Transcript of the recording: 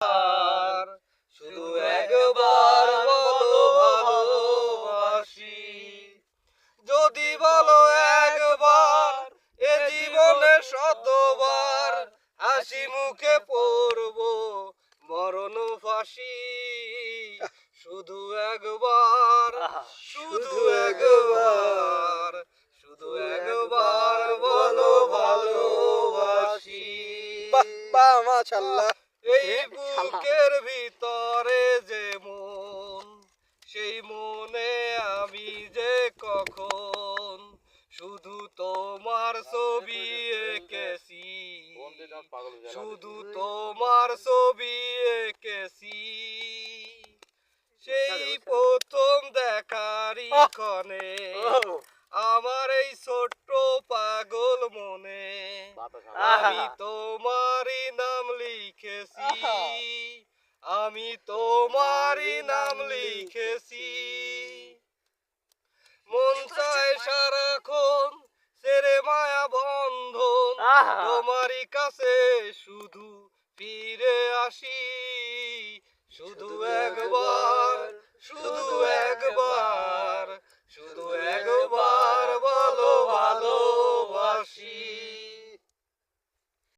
আর শুধু একবার বলো ভালোবাসি। যদি বলো একবার এ জীবনে শতবার, হাসি মুখে পড়ব মরণ ফাঁসি। শুধু একবার, শুধু একবার, শুধু একবার বলো ভালোবাসি। বাহ মাশাআল্লাহ। এই বুকের ভিতরে যে মন, সেই মনে আমি যে কখন শুধু তোমার ছবি এঁকেছি, শুধু তোমার ছবি এঁকেছি। সেই প্রথম দেখারই ক্ষণে আমার এই ছোট্ট পাগল মনে আমি তোমারই নাম লিখেছি, আমি তোমারই নাম লিখেছি। মন চায় সারাক্ষণ ছেড়ে মায়া বন্ধন, তোমারই কাছে শুধু ফিরে আসি। শুধু একবার, শুধু একবার,